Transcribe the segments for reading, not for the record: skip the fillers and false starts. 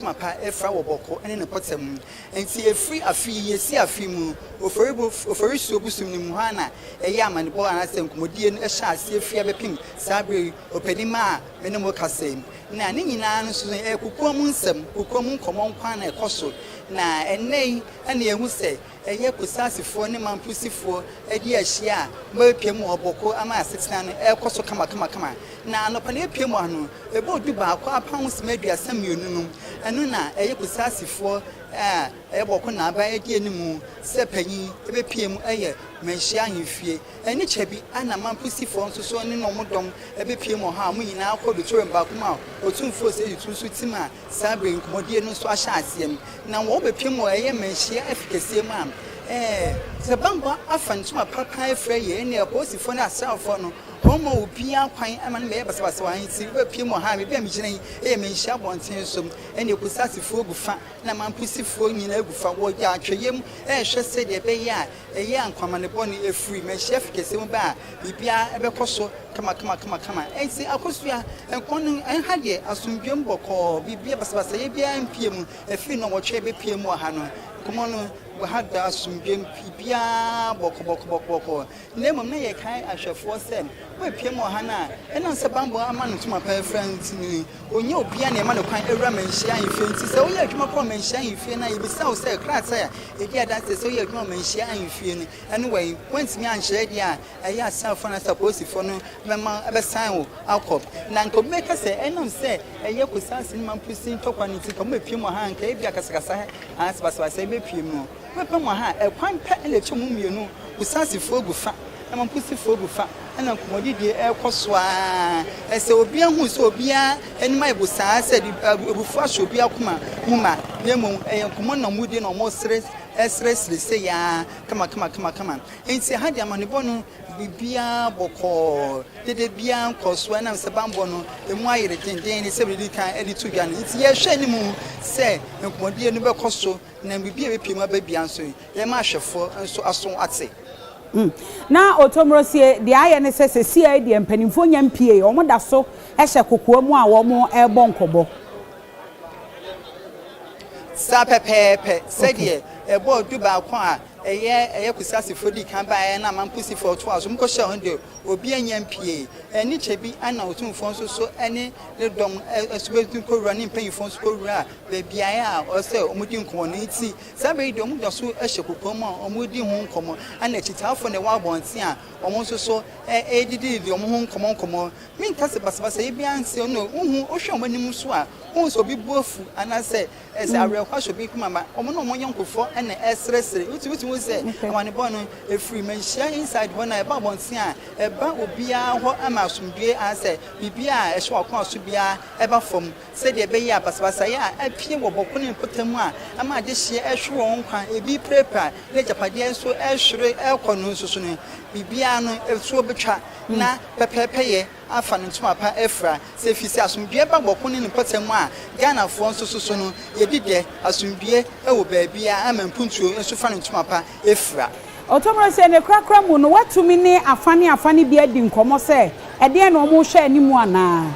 Mapa efra woboko ene ne potem enti efri afi yesi afi mu ofori so busum ni mu hana eye amane bo anasem komodie no ehya ase efri abepim sabre openima me ne mo kasem na ne nyina no so ekukuo mu nsem kukuo mu nkomo nkwa na ekoso na enei ene ehu se eye kusasifo ne mampusifo edi ahia ma piem oboko ama asetina no ekoso kama na anopa ne piem ano ebo du ba akwa apan semaduasam yonunum enu na eye kusasifo eboko na aba edi enimu se panyi ebe piem eye menhia ahemfie eni chebi ana mampusifo nso so ne no modom ebe piem ha mu nyina akodo toremba kuma otumfo se yutusu tima sabre nkomodie no so ahya asiem na wo be piem eye menhia efikese mu am se bamba afantuma papa efre ye ne aposifo na asafo no homo obia kwan amane me basabasa wan ti be piem ha me be me gina e me nhia bonten so ene kusasifo gufa na mampusifo nyina gufa wo ja atweyem hwe se de be ya eye ankwamane boni efri me chef kese mu ba bibia ebe koso kama ensi akosua enkon enhade asumbiem boko bibia basabasa ye bia mpiem efri no wo twe be piem ha no komono we had that some game pibia boko name na ye kai ahwefo sem we piem hana ena se bambo amanu tuma pa friends ni onye obia na ema ne kwan ewura manhia ahemfie se wo ye adwuma ko manhia ahemfie na ye bisa wo se krata ya e dia dan se wo ye adwuma manhia ahemfie ni anyway kwantimi anhye dia eye asafo na suppose fo no bema ebesan wo akop na nko meka se enam se eye kusasi ni mampusin tokwa ni ti ko me piem ha nka e bia kasakasa asbasa se be piem no wepa mo ha ekwan pa elecho mu mienu usasifo gufa na mampusifo gufa na komodidie ekoso a ese obi ahu so obi a enima ebusa se ebufu aso obi akoma muma nemu enkomo na mudi na mo stress se ya kama enti ha dia manebo no bibia boko dede bia nkoso na se bambo no emu ayere denden ni se bi kan editu dwa no enti ye hwe ni mu se enkomodie no bekoso na bibia bepiem ababia nso ye ma hwefo nso aso ate na otomrosie de aye ne sese sia de mpanimfo nyampie omo da so ehye kokoa mu a wo mo ebo nkobo sa pepepe se de ebo du ba kwa a eye kusasifo di kan ba na mampusifo to aso mko hye onde obi anyampie eni chebi ana otumfo nso so ene le dom esubetu ko rani mpanyifo nso ko ra be bia a o se omudi nkomo na iti sabe de omu da so ehye kokom a omudi hu nkomo ana chitafo ne wa bonti a omo nso so edidi de omo hu nkomo min kase basabasa ye bia nse no hu ohwe omanim so a hu so bi buafu ana se ese awrekwa so bi kuma omo no omo yankofo ene esresre uti say amane bon efri manhia inside bona e ba bonti a e ba obia ho amasumdue answer bibia e hwe akon so bia e ba fom se de be ya basabasa ya apie wo bokone potamu a ama de hye e hwe won kwan e bi prepare le japade nso e hwere e kono nso so ne bibia no e so betwa na pepepeye afa no ntuma pa efra se fisi asumdue ba bokone ne potamu a Ghana fo nso so no ye dide asumdue e wo ba bia amampuntuo nso fa no ntuma pa efra otomro se ne krakra mu no watumi ne afane bia di nkomo se ede na omo hwe animu ana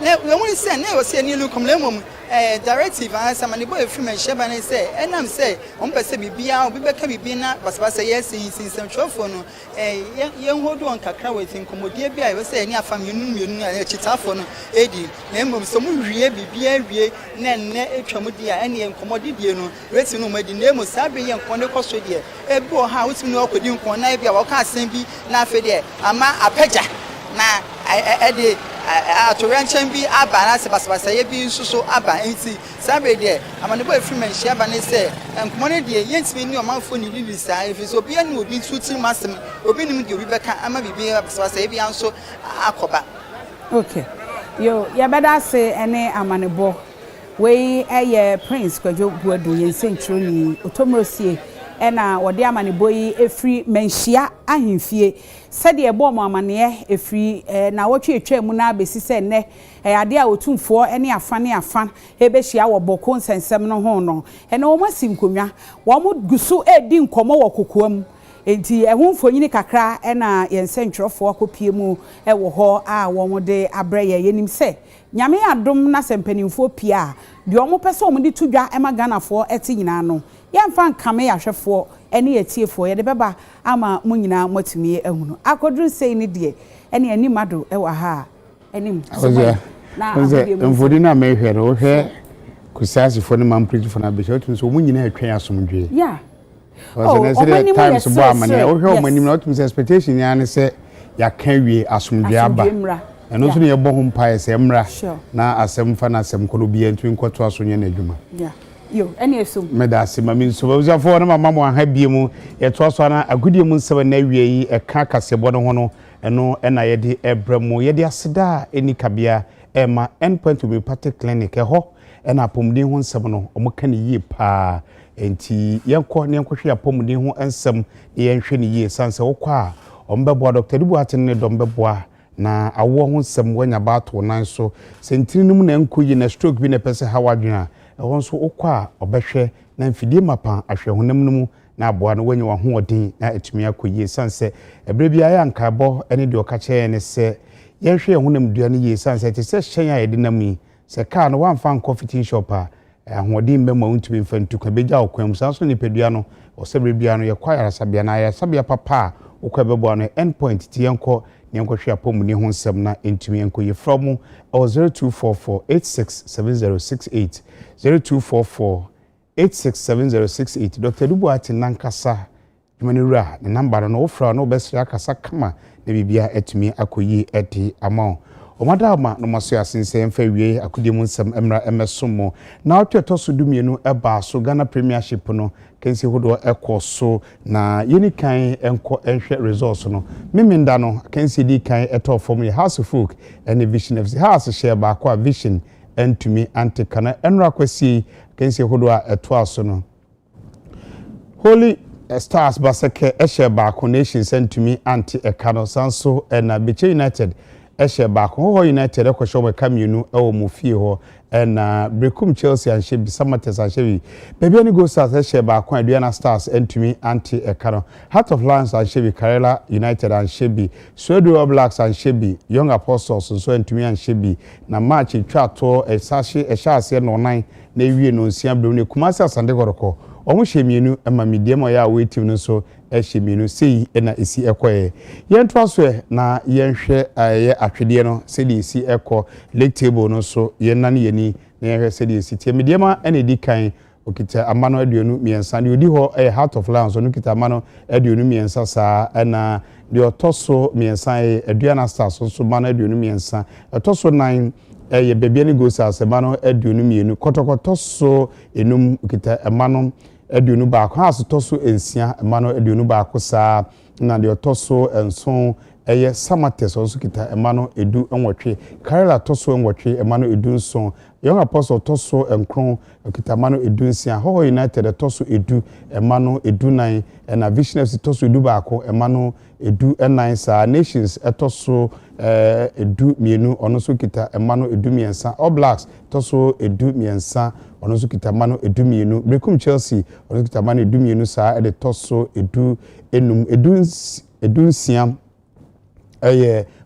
we won say na we say ni lu komlemom directive answer mani boy free man sheba na say enam say on pese bibia obi beka bibi na basabasa yes sin trofo no ye hodo on kakra we tin komodie bia we say ni afam yenu na chitafo no edi na emom so mu wie bibia wie na nne etwam dia ene enkomodie no reti no madi na emo sabe ye nkonde koso die ebi o ha wotimi no akodi nkon na bia wo ka asem bi na afa de ama apagya na ede atoranchen bi aba na se basabasa ye bi nsuso aba enti sabe de amane boy free man hia ba ne se enkomo ne de yentimi ni omanfo ni lilisa efi so obi anu obi tuti masem obi nim de obi beka ama bibi basabasa ye bi anso akoba okay yo ya beda se ene amane bo we eye prince Kwadwo Buadu yensenchro ni otomrosie ena wode amane boyi efri manhia ahemfie sede ebo mo amane efri na wotwe etwa mu na abesi se ne ade a otumfo ene afan ebehia wo boko nsensem no ho no ena wo masinkonwa wo mo gusu edi nkomo wo kokoam enti ehun mfonyini kakra na yensentwerefo akopie mu ewo ho a wo de abrɛ yenim se nyame adom na sempanimfo pia de omo pese omo de tudwa ema ganafo eti nyina no yemfa nkame yahwefo ene yetiefo ye de beba ama mu nyina motumi ehunu akodru sei ni de ene animado ewa ha enim na mfodi na mehwere wo hwe kusasi fo ne mampreji fo na be hwe so mu nyina atwan asomdwe yeah the times bo amane wo hwe omanim na otum expectation ya ne se ya kan wie asomdwe aba eno so ne yebo ho mpa ese mra na asem fa na asem kono bia ntwe nkoto asonye na adwuma yeah yo ene esum medasi mami so bo fo na mama mo aha bie mu ye to so na agudie mu nsebe na wie yi e ka kasebo no ho no eno na ye de ebramo ye de aseda eni kabia ema endpoint to be party clinic ho ena apomden ho nsem no omoka ne yie pa enti yenko ne yenkohwe apomden ho nsem ne yenhwe ne yie sanse wokwa a ombebo Dr. Dubu atene do mbebo na awo ho nsem wanya bato nan so sentiri num na enkoyi na stroke bi na pese hawadwena ehon so wokwa a obehwe na mfidie mapa ahwe honam num na aboa no wanya ho odin na etumi akoyie sanse ebre bia ya nkabo ene de okache ne se yenhwe honam dua ne yie sanse te se hyen a yede nam se ka no wan fan coffee shop a ahoɔden mbɛma wontumi mfantu ka beja okwam sanso ne pedua no osebre bia no ye kwayara sabia na ya sabia papa okwa bɛbɔ no endpoint ti yenko ne yenko hwe apom ne ho nsɛm na entumi yenko ye from 0244867068 0244867068 Dr. Dubu ati nankasa dwumanewura ne number no ofra no obɛsra akasa kama na bibia etumi akoyi eti amount omadama no maso asense mfa wie akudie mu nsem emra emesomo na otweto so dumienu eba so Ghana Premiership no kensi hodo ekoso na yeni kan enko enhwe resource no miminda no kensi di kan eto form ye House of Folk and Vision FC House share ba kwa Vision entumi antikana enra kwasi kensi hodo eto aso no Holy Stars baseke ehye ba connection entumi anti ekano sanso na Biche United ehye baako ho United ekwohwe we kamienu ewo mu fie ho na Brekum Chelsea anhye bi Samates anhye bi baby ani go stars ehye baako Aduana Stars entumi anti ekano Heart of Lions anhye bi Karela United anhye bi Sweden Blacks anhye bi Young Apostles nso entumi anhye bi na match twato ehye no nan na ewie no nsia blem ne Kumasi Asante Koroko omo hyemienu ema medium ya wetim no so hyemienu sei na esi ekoye yento aso na yenhwe ye atwede no se di esi eko league table no so yenna ne yeni na yenhwe se di esi tie medium ene di kan okita amano aduonu miensa ne odi ho Heart of Lions no kita amano aduonu miensa saa na de otoso miensa Aduana Stars so mano aduonu miensa otoso 9 ye bebiani go sa semano aduonu mienu kotokoto so enum kita amano aduonu baako haso toso ensia amano aduonu baako saa na de otoso enson eye Samates so kita amano edu enwotwe Karela toso enwotwe amano edu nson Young Apostle toso enkron kita amano edu nsia Ho United toso edu amano edu nan na Vision FC toso edu baako amano edu nine saa Nations etoso edu mienu ono so kita amano edu miensa All Blacks toso edu miensa ono so kita amano edu mienu Brekum Chelsea ono kita amano edu mienu saa ede toso edu enum edu nsia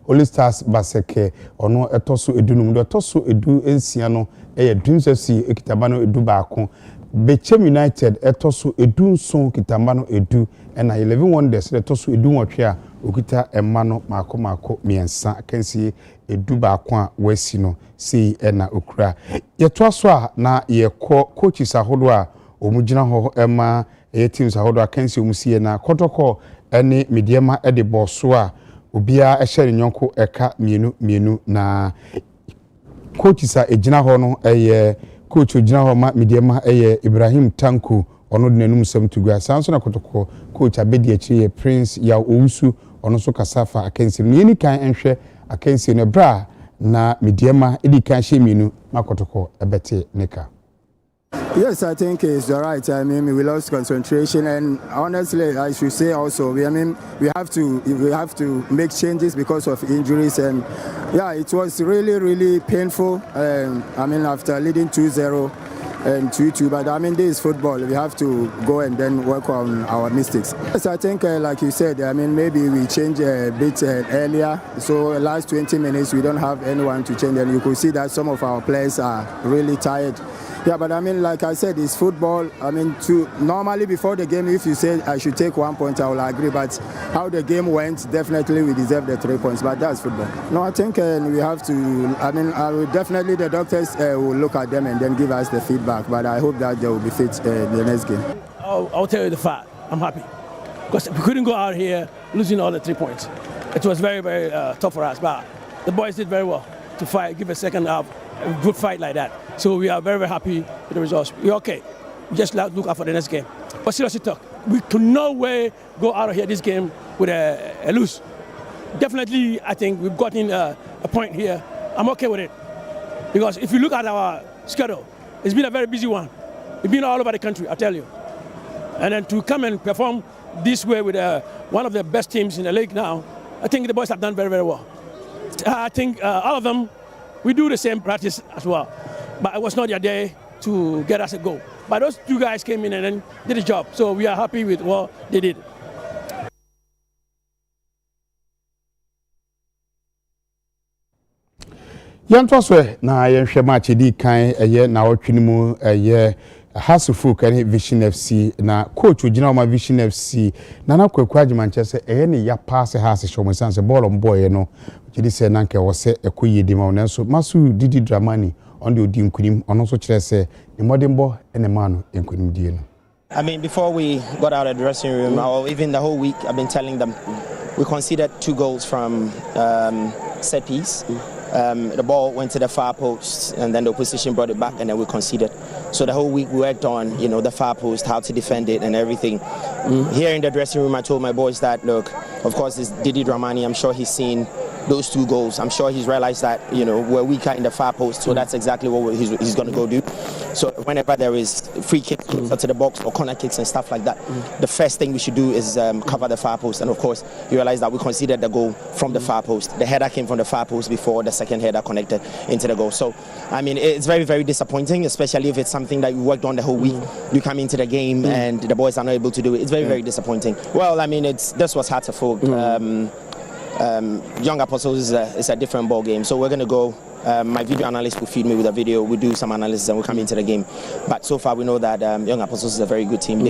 Holy Stars baseke ono etoso edunum do etoso edu ensia no Dreams FC ekitabano edu baako Bechem United etoso edu nson kitamano edu na 11 Wonders etoso edu nwotwe a okita emano mako miensa kensi edu baako a wasi no sei na okura yeto aso a na yekọ coaches ahodo a omugina ho ema teams ahodo a kensi omusie na kotoko ene mediema de boso a obia ehye nyonko eka mienu na coaches a ejina ho no coach ojina ho ma mediema Ibrahim Tanku ono de nanum sam tugua sanso na kotoko coach abedi achi Prince ya owusu ono so kasafa akensi no yeni kan enhwe akensi no bra na mediema edi kan hye mienu makotoko ebete nika. Yes, I think it's right. I mean, we lost concentration, and honestly, I should say also, we have to make changes because of injuries, and yeah, it was really painful. I mean, after leading 2-0, and 2-2. But I mean, this is football. We have to go and then work on our mistakes. Yes, I think, like you said, I mean, maybe we change a bit earlier. So last 20 minutes, we don't have anyone to change, and you could see that some of our players are really tired. Yeah, but I mean, like I said, it's football. I mean, normally before the game, if you say I should take 1 point, I will agree. But how the game went, definitely we deserve the 3 points. But that's football. No, I think we have to. I mean, definitely the doctors will look at them and then give us the feedback. But I hope that they will be fit the next game. I'll tell you the fact. I'm happy because we couldn't go out here losing all the 3 points. It was very, very tough for us. But the boys did very well to fight, give a second half. A good fight like that. So we are very, very happy with the results. We're okay. We just look out for the next game. But seriously talk, we could no way go out of here this game with a lose. Definitely, I think we've gotten a point here. I'm okay with it. Because if you look at our schedule, it's been a very busy one. We've been all over the country, I'll tell you. And then to come and perform this way with one of the best teams in the league now, I think the boys have done very, very well. I think all of them, we do the same practice as well, but it was not their day to get us a goal. But those two guys came in and then did the job, so we are happy with what they did. Yantoswe na yenhwe match di kan eye na otwinimu eye Hasselhoff and Vision FC na coach ugina ma Vision FC na na kwaku agimanche eye ne ya pass has show sense ball on boy no gidi se na nke wo se ekoyedi ma ona so masu didi dramani on the odi nkunim ono so kire se ne modembo ene ma no nkunim die no. I mean, before we got out of the dressing room, or even the whole week, I've been telling them we conceded 2 goals from set piece. The ball went to the far post, and then the opposition brought it back, and then we conceded. So the whole week we worked on, the far post, how to defend it, and everything. Here in the dressing room, I told my boys that, look, of course, it's Didi Dramani. I'm sure he's seen those 2 goals. I'm sure he's realized that, we're weaker in the far post, so that's exactly what he's going to go do. So whenever there is free kicks to the box or corner kicks and stuff like that, the first thing we should do is cover the far post. And of course, you realize that we conceded the goal from the far post. The header came from the far post before the second header connected into the goal. So, I mean, it's very, very disappointing, especially if it's something that you worked on the whole week. You come into the game and the boys are not able to do it. It's very, very disappointing. Well, I mean, this was Hartlepool. Young Apostles is a different ball game. So we're going to go. My video analyst will feed me with a video. We do some analysis and we come into the game. But so far we know that Young Apostles is a very good team.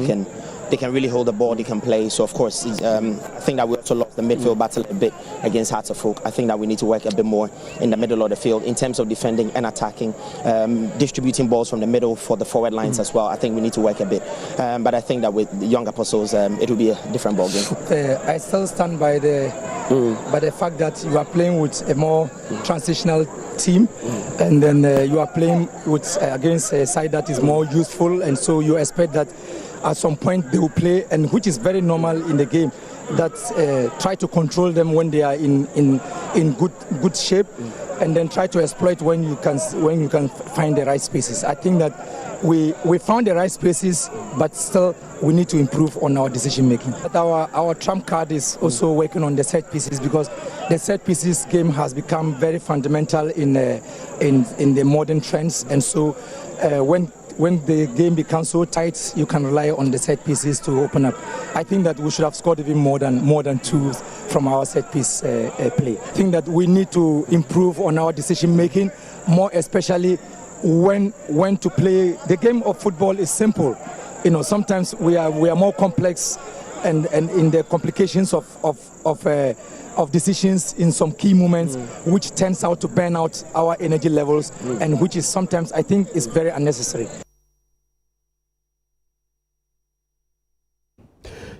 They can really hold the ball. They can play. So of course, I think that we also lost the midfield battle a bit against Hartlepool. I think that we need to work a bit more in the middle of the field in terms of defending and attacking, distributing balls from the middle for the forward lines as well. I think we need to work a bit. But I think that with the Young Apostles, it will be a different ball game. I still stand by the fact that you are playing with a more transitional team, and then you are playing with against a side that is more youthful, and so you expect that at some point they will play, and which is very normal in the game, that try to control them when they are in good shape, and then try to exploit when you can find the right spaces. I think that we found the right spaces, but still we need to improve on our decision making. But our trump card is also working on the set pieces, because the set pieces game has become very fundamental in the modern trends, and so when the game becomes so tight, you can rely on the set pieces to open up. I think that we should have scored even more than 2 from our set piece play. I think that we need to improve on our decision making, more especially when to play. The game of football is simple. Sometimes we are more complex, and in the complications of decisions in some key moments, which turns out to burn out our energy levels, and which is sometimes, I think, is very unnecessary.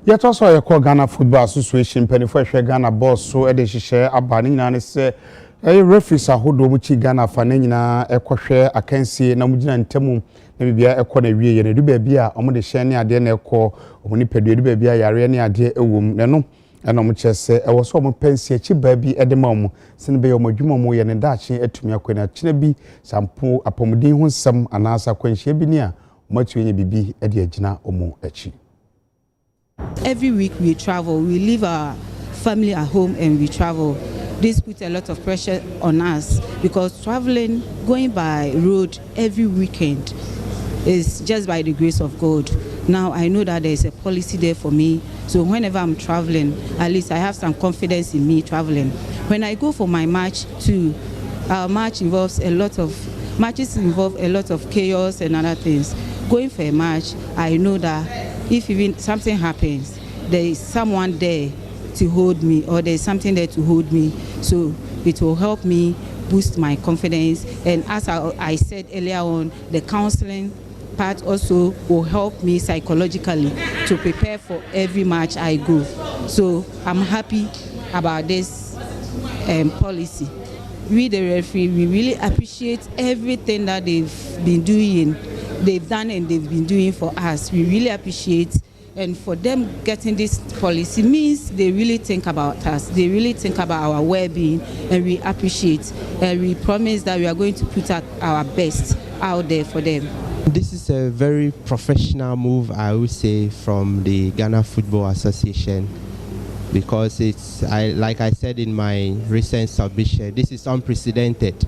Yet also I call Ghana Football Association penny for Ghana boss so share abani na say referees ahodo mu chi Ghana fa na nyina ekohwe akansie na mugina ntemu na bibia ekọ na wie ye na du ba bia omo de hye ne ade na ekọ omo ni pedu du ba bia yare ne ade ewom ne no ena omo kyese ewo so omo pensie chi ba bi ede ma omo sene be omo dwuma mo ye ne daache atumi akwana kine bi sampo apomuden hu nsam anasa kwanhye bi ne a omo atuye bibi ede agina omo achi. Every week we travel, we leave our family at home and we travel. This puts a lot of pressure on us, because traveling, going by road every weekend, It's just by the grace of God. Now I know that there is a policy there for me. So whenever I'm traveling, at least I have some confidence in me traveling. When I go for my match too, our matches involve a lot of chaos and other things. Going for a match, I know that if even something happens, there is someone there to hold me, or there is something there to hold me. So it will help me boost my confidence. And as I said earlier on, the counseling part also will help me psychologically to prepare for every match I go. So I'm happy about this policy. We, the referee, we really appreciate everything that they've done and they've been doing for us. We really appreciate, and for them getting this policy means they really think about us. They really think about our well-being, and we appreciate. And we promise that we are going to put our best out there for them. This is a very professional move, I would say, from the Ghana Football Association, because like I said in my recent submission, this is unprecedented.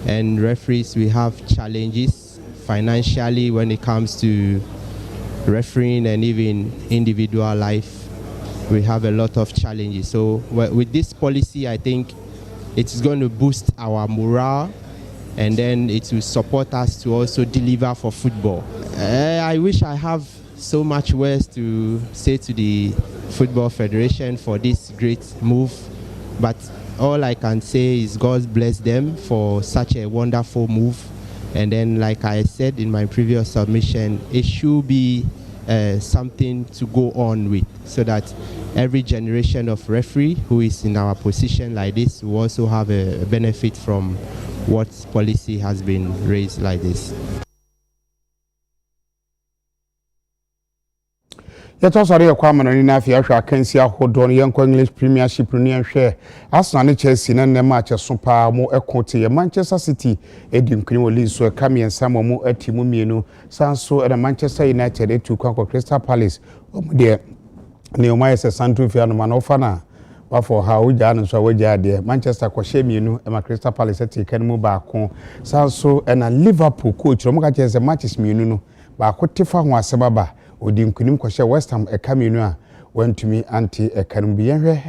And referees, we have challenges financially when it comes to refereeing and even individual life. We have a lot of challenges. So with this policy, I think it's going to boost our morale, and then it will support us to also deliver for football. I wish I have so much words to say to the Football Federation for this great move, but all I can say is God bless them for such a wonderful move. And then, like I said in my previous submission, it should be something to go on with, so that every generation of referee who is in our position like this will also have a benefit from what policy has been raised like this. Yet sorry a kwamano ni na afia hwa kansi ahodo no yenko English Premiership no hwe Arsenal ne Chelsea na match so pa mo ekote ye Manchester City edi nkuni woli so ka miensa mo atimu mienu sanso e Manchester United etu kwa Crystal Palace de ne o mayese santu fia no ma ofa na wa for ha o ja no so waja de Manchester kwa hye mienu e ma Crystal Palace ati kan mu ba ko sanso e na Liverpool coach mo ka chese matches mienu no ba ko tefa ho asebaba odi nkunim kwahye West Ham eka mienu a wantumi anti ekanum bi yenhwe